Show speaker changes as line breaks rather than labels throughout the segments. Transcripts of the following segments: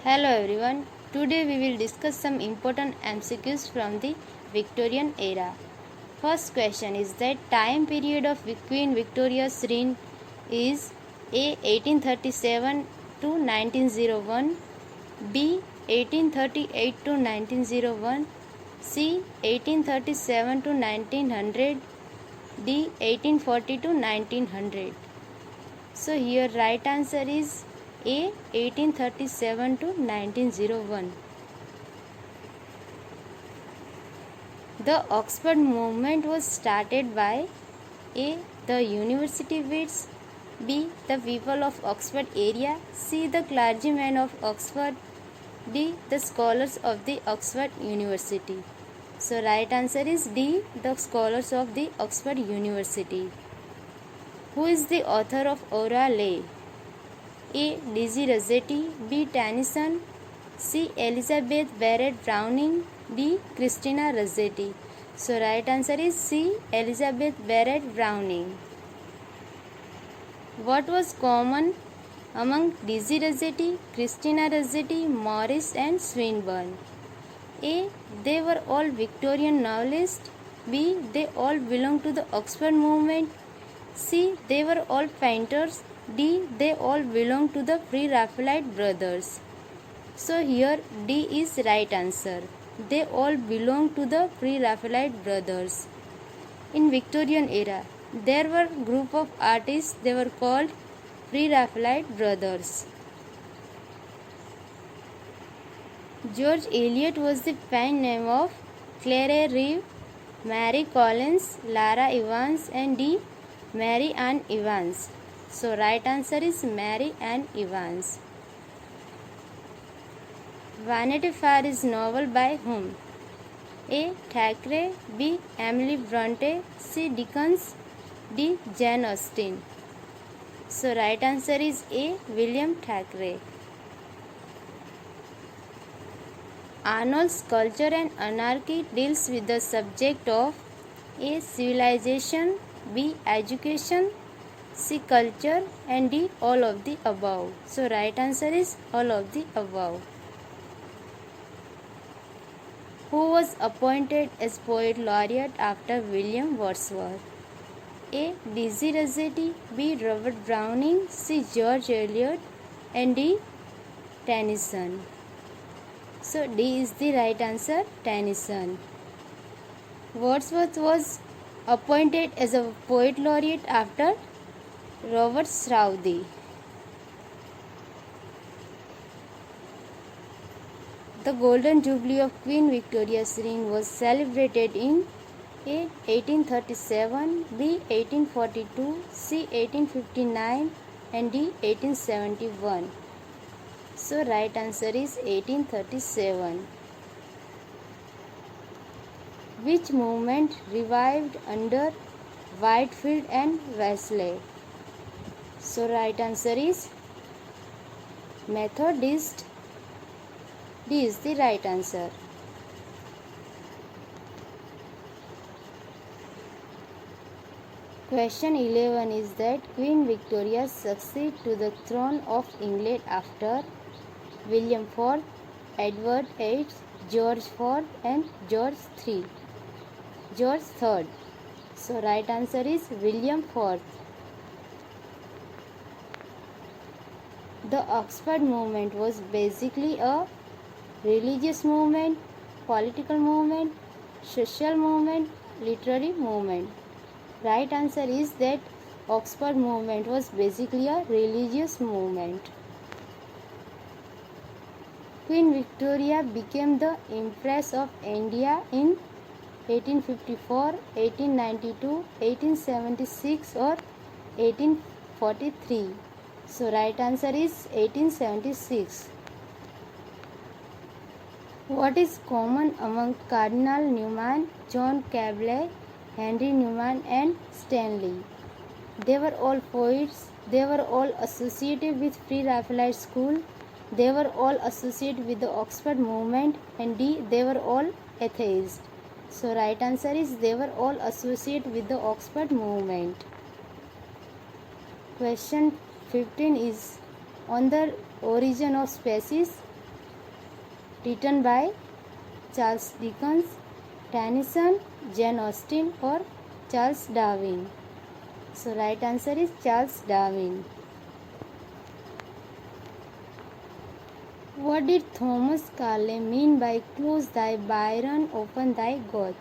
Hello everyone. Today we will discuss some important MCQs from the Victorian era. First question is that time period of Queen Victoria's reign is A 1837 to 1901, B 1838 to 1901, C 1837 to 1900, D 1840 to 1900. So here right answer is A 1837 to 1901. The Oxford movement was started by A. the universities, B. the people of Oxford area, C. the clergymen of Oxford, D. the scholars of the Oxford University. So right answer is D. the scholars of the Oxford University. Who is the author of Aurora Leigh? A. D.G. Rossetti, B. Tennyson, C. Elizabeth Barrett Browning, D. Christina Rossetti. So right answer is C. Elizabeth Barrett Browning. What was common among D.G. Rossetti, Christina Rossetti, Morris and Swinburne? A. They were all Victorian novelists. B. They all belonged to the Oxford movement. C. They were all painters. D. They all belong to the Pre-Raphaelite brothers. So here D is right answer. They all belong to the Pre-Raphaelite brothers. In Victorian era, there were group of artists. They were called Pre-Raphaelite brothers. George Eliot was the pen name of Clara Reeve, Mary Collins, Lara Evans, and D. Mary Ann Evans. So right answer is Mary Ann Evans. Vanity Fair is novel by whom? A. Thackeray, B. Emily Bronte, C. Dickens, D. Jane Austen. So right answer is A. William Thackeray. Arnold's Culture and Anarchy deals with the subject of A. Civilization, B. Education, C. Culture, and D. All of the above. So right answer is all of the above. Who was appointed as poet laureate after William Wordsworth? A. D.G. Rossetti, B. Robert Browning, C. George Eliot, and D. Tennyson. So D is the right answer, Tennyson. Wordsworth was appointed as a poet laureate after Robert Southey. The Golden Jubilee of Queen Victoria's reign was celebrated in A. 1837, B. 1842, C. 1859, and D. 1871. So right answer is 1837. Which movement revived under Whitefield and Wesley? So right answer is Methodist. D is the right answer. Question 11 is that Queen Victoria succeeded to the throne of England after William IV, Edward VIII, George IV, and George III. George III. So right answer is William IV. The Oxford movement was basically a religious movement, political movement, social movement, literary movement. Right answer is that Oxford movement was basically a religious movement. Queen Victoria became the Empress of India in 1854, 1892, 1876 or 1843. So right answer is 1876. What is common among Cardinal Newman, John Cabot, Henry Newman and Stanley? They were all poets. They were all associated with Pre-Raphaelite school. They were all associated with the Oxford movement, and D. They were all atheists. So right answer is they were all associated with the Oxford movement. Question 15 is on the origin of species. written by Charles Dickens, Tennyson, Jane Austen, or Charles Darwin? So right answer is Charles Darwin. What did Thomas Carlyle mean by close thy Byron, open thy Goethe?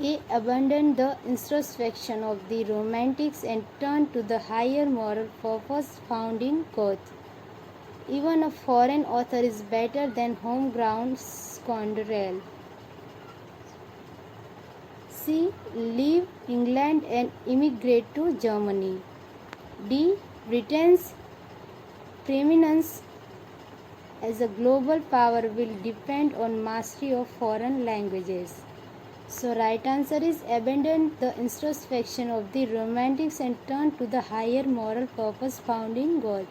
A. Abandon the introspection of the Romantics and turn to the higher moral purpose found in Goethe. Even a foreign author is better than homegrown scoundrel. C. Leave England and immigrate to Germany. D. Britain's preeminence as a global power will depend on mastery of foreign languages. So right answer is abandon the introspection of the Romantics and turn to the higher moral purpose found in God.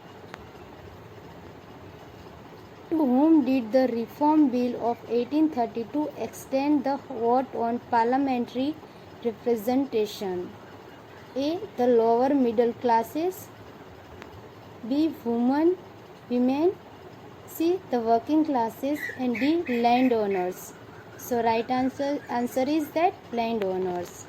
To whom did the Reform Bill of 1832 extend the vote on parliamentary representation? A. The lower middle classes. B. Women. C. The working classes. And D. Landowners. So right answer is that landowners.